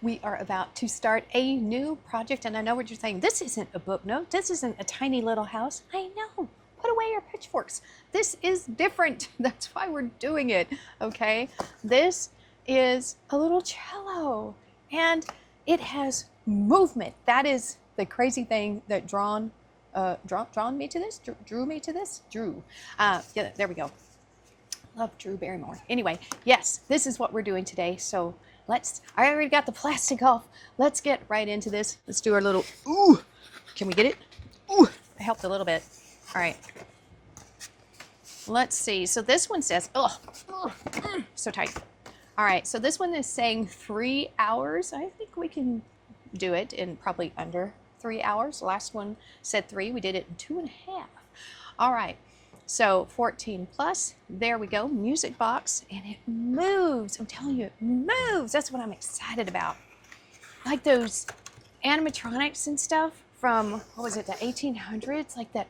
We are about to start a new project, and I know what you're saying. This isn't a book note. This isn't a tiny little house. I know. Put away your pitchforks. This is different. That's why we're doing it, okay? This is a little cello, and it has movement. That is the crazy thing that drawn me to this, drew me to this, yeah, there we go. Love Drew Barrymore. Anyway, yes, this is what we're doing today. So I already got the plastic off. Let's get right into this. Let's do our little, ooh, can we get it? Ooh, it helped a little bit. All right. Let's see. So this one says, so tight. All right. So this one is saying 3 hours. I think we can do it in probably under 3 hours. The last one said 3. We did it in 2.5. All right. So 14 plus, there we go, music box, and it moves. I'm telling you, it moves. That's what I'm excited about. Like those animatronics and stuff from, what was it, the 1800s? Like that,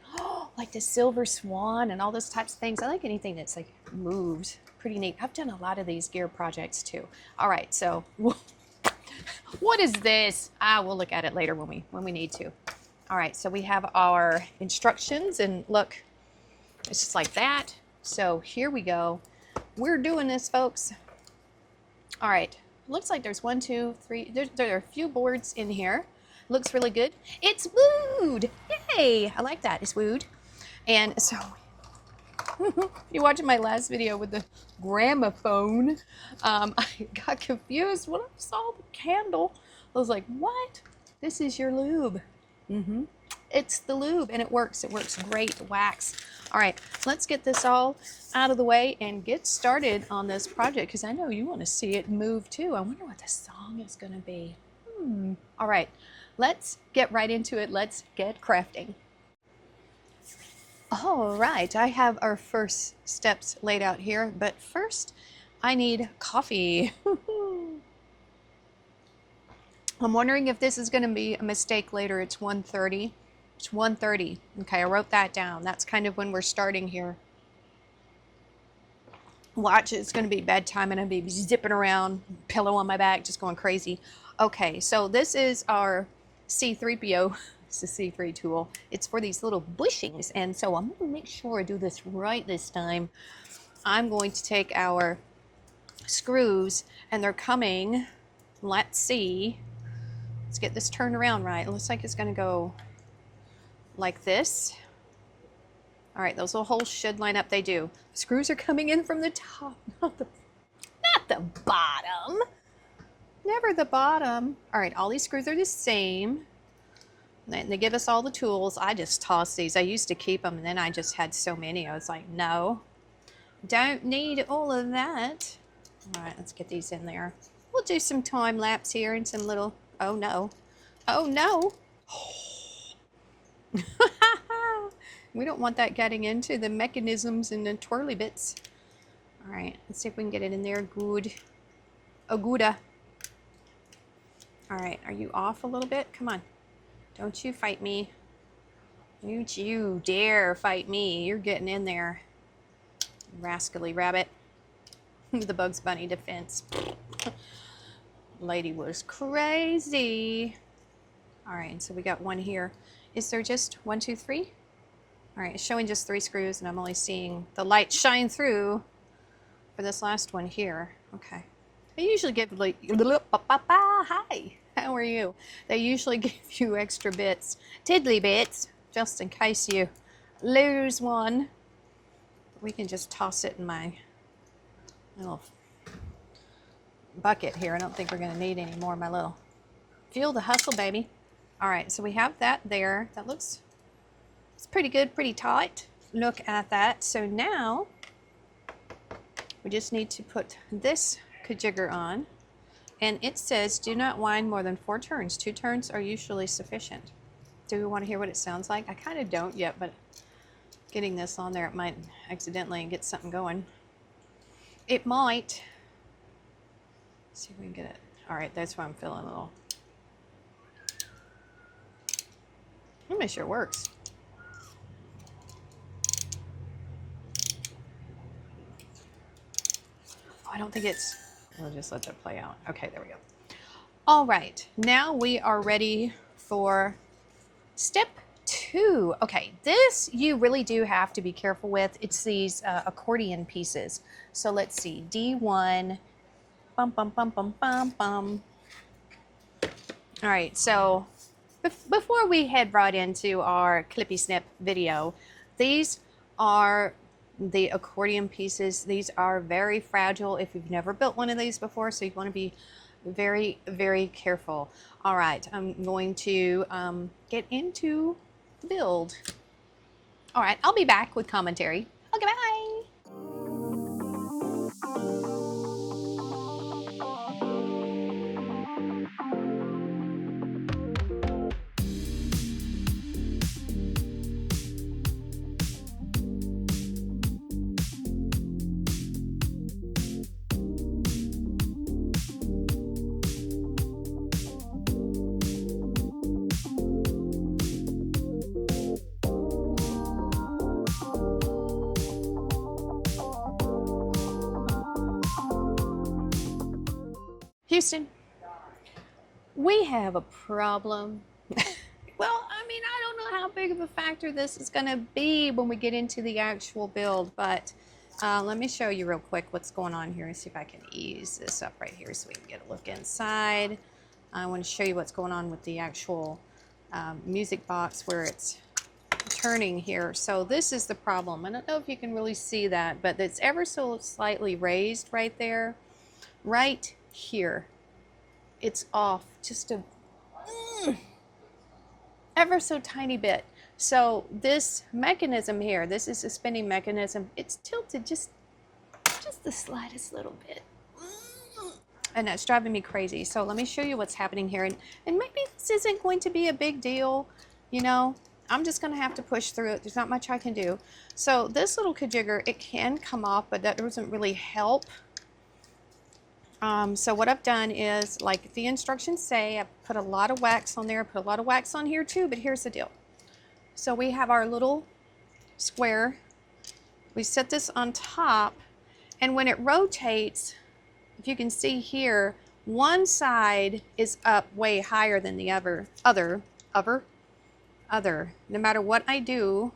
like the Silver Swan and all those types of things. I like anything that's like moves. Pretty neat. I've done a lot of these gear projects too. All right, so what is this? We'll look at it later when we need to. All right, so we have our instructions, and look, it's just like that. So here we go. We're doing this, folks. All right. Looks like there's 1, 2, 3. There are a few boards in here. Looks really good. It's wooed. Yay. I like that. It's wooed. And so you're watching my last video with the gramophone. I got confused when I saw the candle. I was like, what? This is your lube. It's the lube, and it works. It works great. Wax. All right, let's get this all out of the way and get started on this project, because I know you want to see it move too. I wonder what the song is going to be. All right, let's get right into it. Let's get crafting. All right, I have our first steps laid out here, but first I need coffee. I'm wondering if this is going to be a mistake later. It's 1:30. It's 1:30. Okay, I wrote that down. That's kind of when we're starting here. Watch, it's going to be bedtime and I'll be zipping around, pillow on my back, just going crazy. Okay, so this is our C3PO. It's a C3 tool. It's for these little bushings, and so I'm going to make sure I do this right this time. I'm going to take our screws, and they're coming. Let's see. Let's get this turned around right. It looks like it's going to go like this. All right, those little holes should line up. They do. The screws are coming in from the top, not the bottom. Never the bottom. All right, all these screws are the same. They give us all the tools. I just toss these. I used to keep them, and then I just had so many. I was like, no, don't need all of that. All right, let's get these in there. We'll do some time lapse here and some little, oh no. Oh no. We don't want that getting into the mechanisms and the twirly bits. All right, let's see if we can get it in there. Good. Oh, gooda. All right, are you off a little bit? Come on. Don't you fight me. Don't you dare fight me. You're getting in there. Rascally rabbit. The Bugs Bunny defense. Lady was crazy. All right, so we got one here. Is there just 1, 2, 3? All right, it's showing just 3 screws, and I'm only seeing the light shine through for this last one here. Okay. They usually give like, hi, how are you? They usually give you extra bits, tiddly bits, just in case you lose one. We can just toss it in my little bucket here. I don't think we're going to need any more. My little fuel the hustle, baby. All right, so we have that there. That looks, it's pretty good, pretty tight. Look at that. So now we just need to put this kajigger on, and it says do not wind more than 4 turns. 2 turns are usually sufficient. Do we want to hear what it sounds like? I kind of don't yet, but getting this on there, it might accidentally get something going. It might. Let's see if we can get it. All right, that's why I'm feeling a little. Let me make sure it works. Oh, I don't think it's, we'll just let that play out. Okay, there we go. All right, now we are ready for step 2. Okay, this you really do have to be careful with. It's these accordion pieces. So let's see, D1, bum, bum, bum, bum, bum, bum. All right, so before we head right into our clippy snip video, these are the accordion pieces. These are very fragile if you've never built one of these before, so you want to be very, very careful. All right, I'm going to get into the build. All right, I'll be back with commentary. Okay, bye. Houston, we have a problem. Well, I mean, I don't know how big of a factor this is going to be when we get into the actual build, but let me show you real quick what's going on here and see if I can ease this up right here so we can get a look inside. I want to show you what's going on with the actual music box where it's turning here. So this is the problem. I don't know if you can really see that, but it's ever so slightly raised right there. Right here. It's off just a ever so tiny bit. So this mechanism here, this is a spinning mechanism, it's tilted just the slightest little bit. And that's driving me crazy. So let me show you what's happening here. And maybe this isn't going to be a big deal, you know. I'm just going to have to push through it. There's not much I can do. So this little kajigger, it can come off, but that doesn't really help. So what I've done is, like the instructions say, I've put a lot of wax on there, put a lot of wax on here too, but here's the deal. So we have our little square. We set this on top, and when it rotates, if you can see here, one side is up way higher than the other. No matter what I do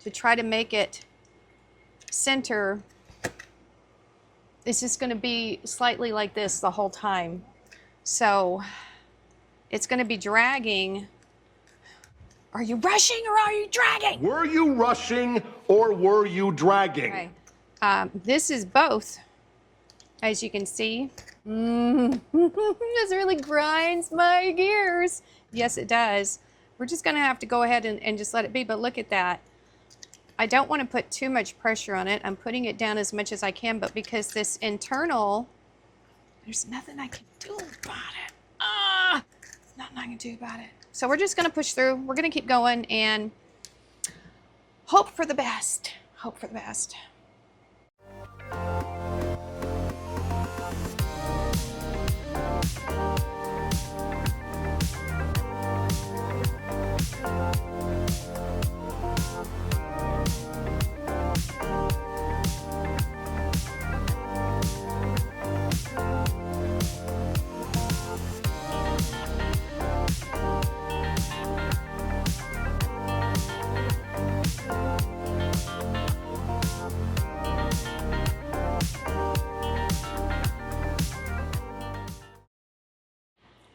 to try to make it center, it's just going to be slightly like this the whole time. So it's going to be dragging. Are you rushing or are you dragging? Were you rushing or were you dragging? Okay. This is both, as you can see. This really grinds my gears. Yes, it does. We're just going to have to go ahead and just let it be. But look at that. I don't want to put too much pressure on it. I'm putting it down as much as I can, but because this internal, there's nothing I can do about it. Nothing I can do about it. So we're just going to push through. We're going to keep going and hope for the best. Hope for the best.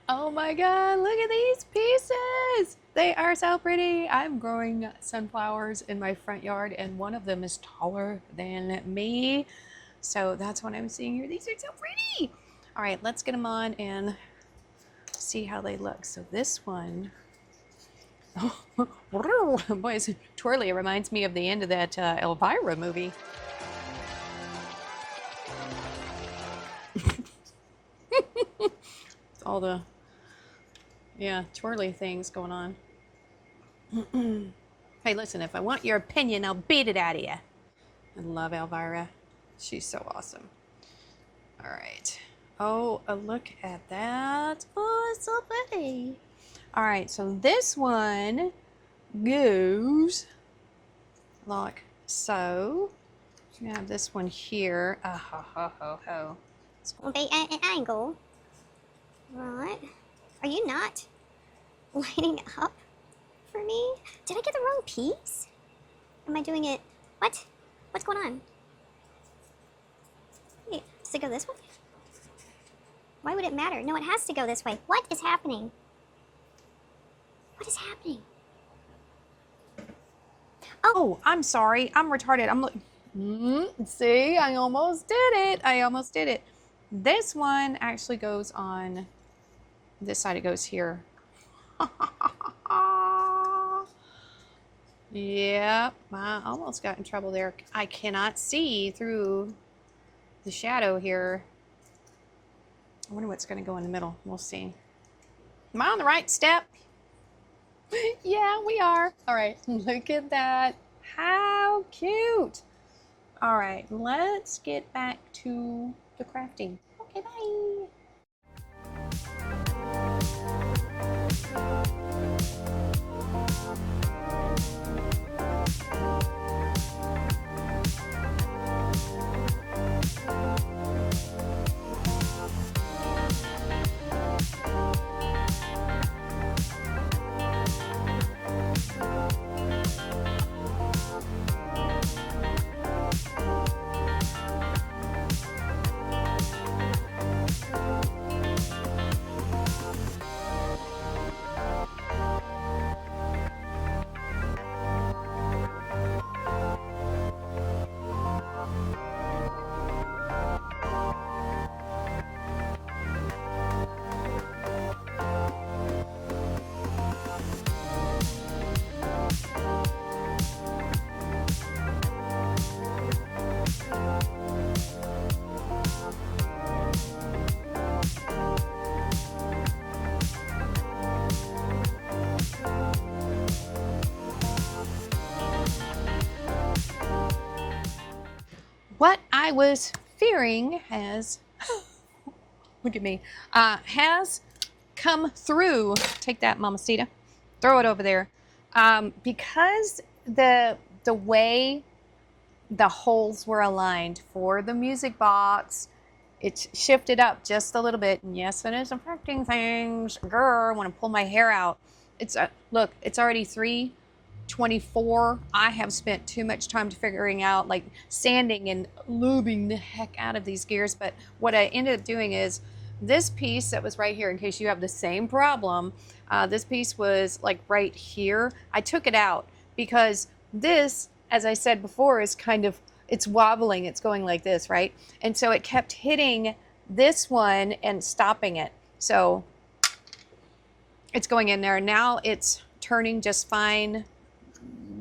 Oh my God, look at these pieces. They are so pretty. I'm growing sunflowers in my front yard and one of them is taller than me. So that's what I'm seeing here. These are so pretty. All right, let's get them on and see how they look. So this one, oh, boy, it's twirly. It reminds me of the end of that Elvira movie. All the twirly things going on. Hey, listen, if I want your opinion, I'll beat it out of you. I love Elvira. She's so awesome. All right. Oh, look at that. Oh, it's so pretty. All right, so this one goes like so. We have this one here. It's be at an angle. What? Are you not lighting up for me? Did I get the wrong piece? Am I doing it? What? What's going on? Wait, does it go this way? Why would it matter? No, it has to go this way. What is happening? What is happening? Oh, I'm sorry. I'm retarded. I'm looking. See, I almost did it. I almost did it. This one actually goes on this side. It goes here. Yep, I almost got in trouble there. I cannot see through the shadow here. I wonder what's going to go in the middle. We'll see. Am I on the right step? Yeah, we are. All right, look at that. How cute. All right, let's get back to the crafting. Okay, bye. What I was fearing has, look at me, has come through. Take that, Mamacita. Throw it over there. Because the way the holes were aligned for the music box, it's shifted up just a little bit. And yes, it is affecting things. Grr, I want to pull my hair out. It's look, it's already 3:24. I have spent too much time figuring out, like, sanding and lubing the heck out of these gears. But what I ended up doing is this piece that was right here, in case you have the same problem, this piece was like right here. I took it out because this, as I said before, is kind of, it's wobbling. It's going like this, right? And so it kept hitting this one and stopping it. So it's going in there. Now it's turning just fine.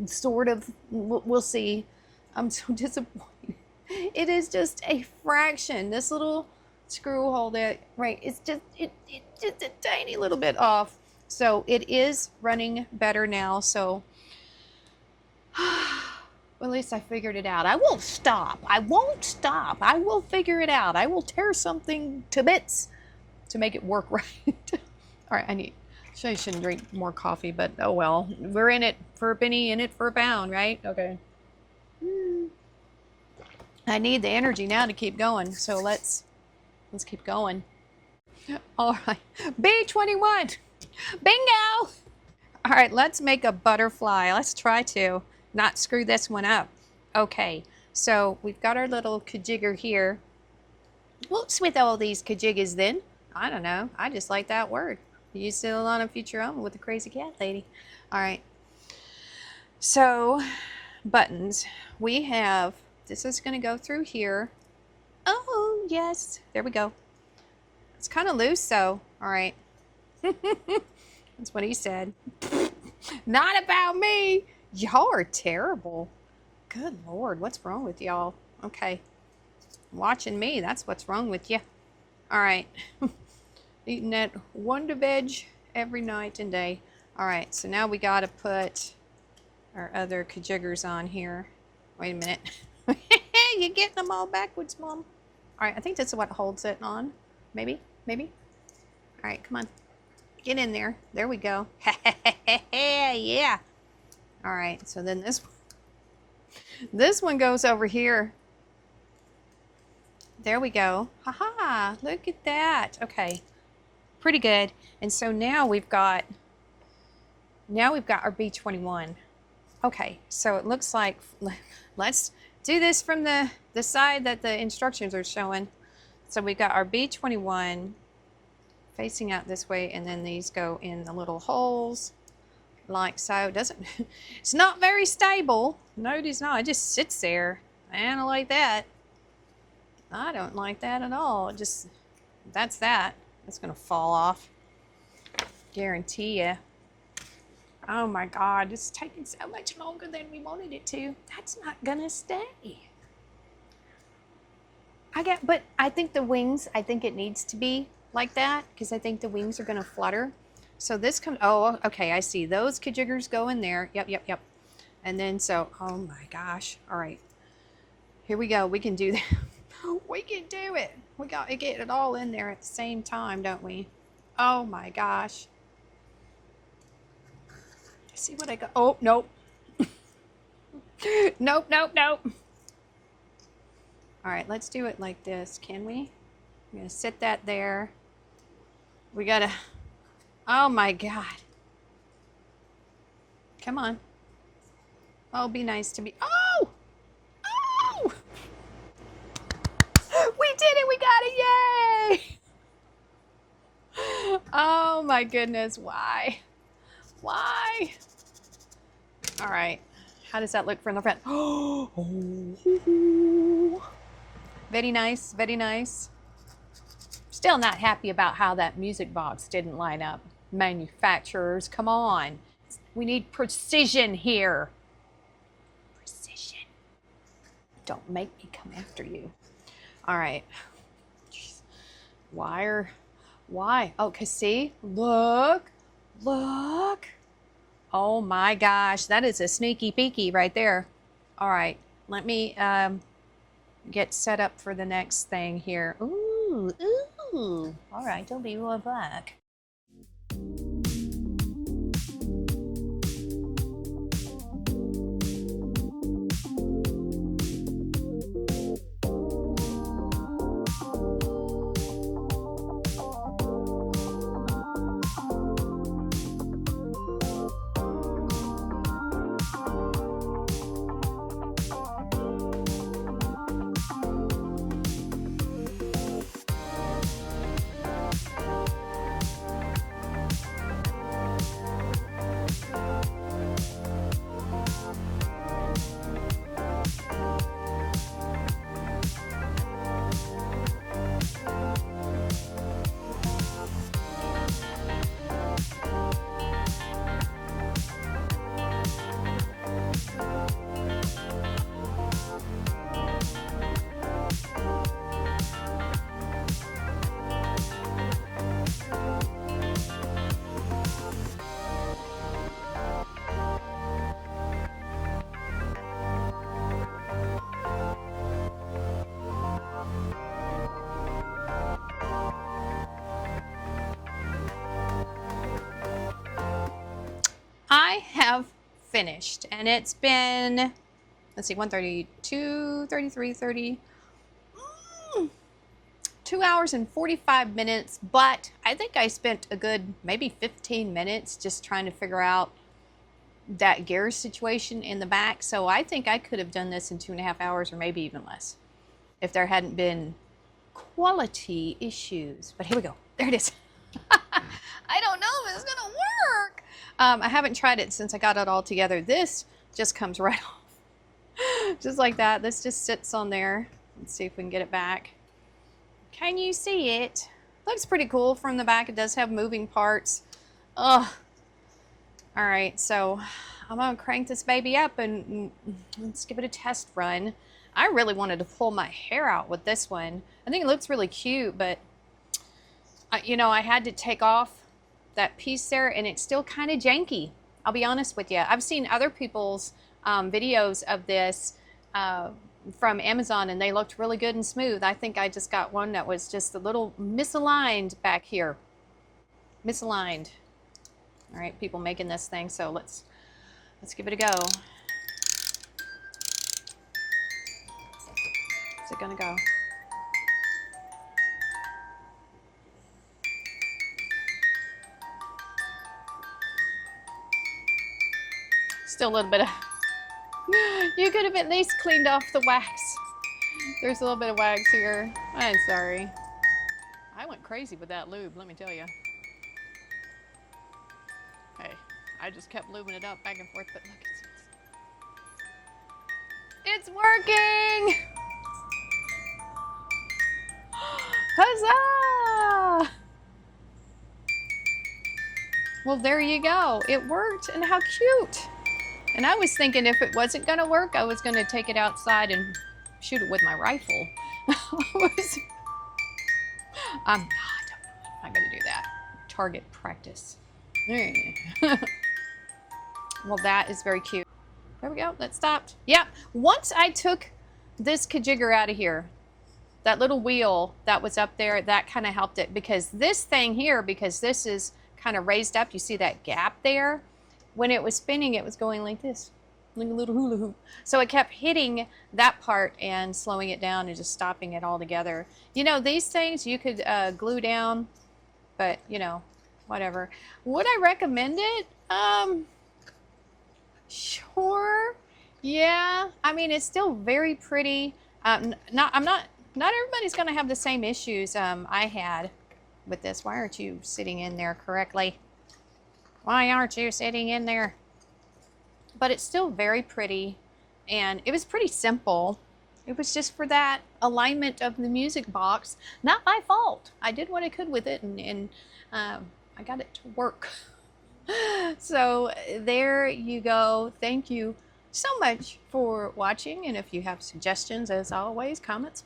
Sort of. We'll see. I'm so disappointed. It is just a fraction. This little screw hole there, right? It's just just a tiny little bit off. So it is running better now. So well, at least I figured it out. I won't stop. I won't stop. I will figure it out. I will tear something to bits to make it work right. All right, I shouldn't drink more coffee, but oh well. We're in it for a penny, in it for a pound, right? Okay. I need the energy now to keep going, so let's keep going. All right, B21, bingo! All right, let's make a butterfly. Let's try to not screw this one up. Okay, so we've got our little kajigger here. What's with all these kajiggas then? I don't know. I just like that word. You used it a lot on Futurama with the crazy cat lady. All right. So, buttons. We have, this is going to go through here. Oh, yes. There we go. It's kind of loose, though. All right. That's what he said. Not about me. Y'all are terrible. Good Lord. What's wrong with y'all? Okay. Watching me. That's what's wrong with you. All right. Eating that Wonder Veg every night and day. All right, so now we got to put our other kajiggers on here. Wait a minute. You're getting them all backwards, Mom. All right, I think this is what holds it on. Maybe, maybe. All right, come on. Get in there. There we go. Yeah. All right, so then this one goes over here. There we go. Haha, look at that. Okay. pretty good. And so now we've got our B21. Okay, so it looks like, let's do this from the side that the instructions are showing. So we've got our B21 facing out this way, and then these go in the little holes like so. It doesn't, it's not very stable. No, it is not. It just sits there. I don't like that. I don't like that at all. It just, that's that. It's gonna fall off. Guarantee you. Oh my God, it's taking so much longer than we wanted it to. That's not gonna stay. But I think the wings, I think it needs to be like that because I think the wings are gonna flutter. So this comes, oh, okay, I see. Those kajiggers go in there. Yep. And then so, oh my gosh. All right, here we go. We can do that. We can do it. We got to get it all in there at the same time, don't we? Oh my gosh. See what I got? Oh, nope. Nope. All right, let's do it like this. Can we? I'm going to sit that there. We got to, oh my God. Come on. Oh, be nice to me. Oh! Oh! We did it. We got it. Yay! Oh my goodness. Why? Why? All right. How does that look from the front? Oh, very nice. Very nice. Still not happy about how that music box didn't line up. Manufacturers, come on. We need precision here. Precision. Don't make me come after you. All right. Jeez. Why? Oh, cause see, look. Oh my gosh, that is a sneaky peeky right there. All right, let me get set up for the next thing here. Ooh. All right, I'll be right back. I have finished, and it's been, let's see, 1:32, 33, 30, 2 hours and 45 minutes, but I think I spent a good maybe 15 minutes just trying to figure out that gear situation in the back. So I think I could have done this in 2.5 hours or maybe even less if there hadn't been quality issues. But here we go. There it is. I don't know if it's gonna work. I haven't tried it since I got it all together. This just comes right off. Just like that. This just sits on there. Let's see if we can get it back. Can you see it? Looks pretty cool from the back. It does have moving parts. Ugh. All right, so I'm gonna crank this baby up and let's give it a test run. I really wanted to pull my hair out with this one. I think it looks really cute, but you know, I had to take off that piece there and it's still kind of janky. I'll be honest with you. I've seen other people's videos of this from Amazon and they looked really good and smooth. I think I just got one that was just a little misaligned back here. Misaligned. All right, people making this thing, so let's give it a go. Is it gonna go? Still a little bit of, you could have at least cleaned off the wax. There's a little bit of wax here. I'm sorry. I went crazy with that lube, let me tell you. Hey, I just kept lubing it up back and forth, but look, it's working! Huzzah! Well, there you go. It worked, and how cute. And I was thinking if it wasn't gonna work, I was gonna take it outside and shoot it with my rifle. I'm not gonna do that. Target practice. Well, that is very cute. There we go, that stopped. Yep, once I took this kajigger out of here, that little wheel that was up there, that kind of helped it, because this thing here, because this is kind of raised up, you see that gap there? When it was spinning, it was going like this, like a little hula hoop. So it kept hitting that part and slowing it down and just stopping it all together. You know, these things you could glue down, but you know, whatever. Would I recommend it? Sure. Yeah. I mean, it's still very pretty. Not everybody's going to have the same issues I had with this. Why aren't you sitting in there correctly? Why aren't you sitting in there? But it's still very pretty, and it was pretty simple. It was just for that alignment of the music box. Not my fault. I did what I could with it, and I got it to work. So there you go. Thank you so much for watching, and if you have suggestions, as always, comments,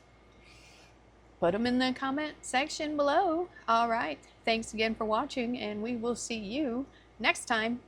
put them in the comment section below. All right. Thanks again for watching, and we will see you next time.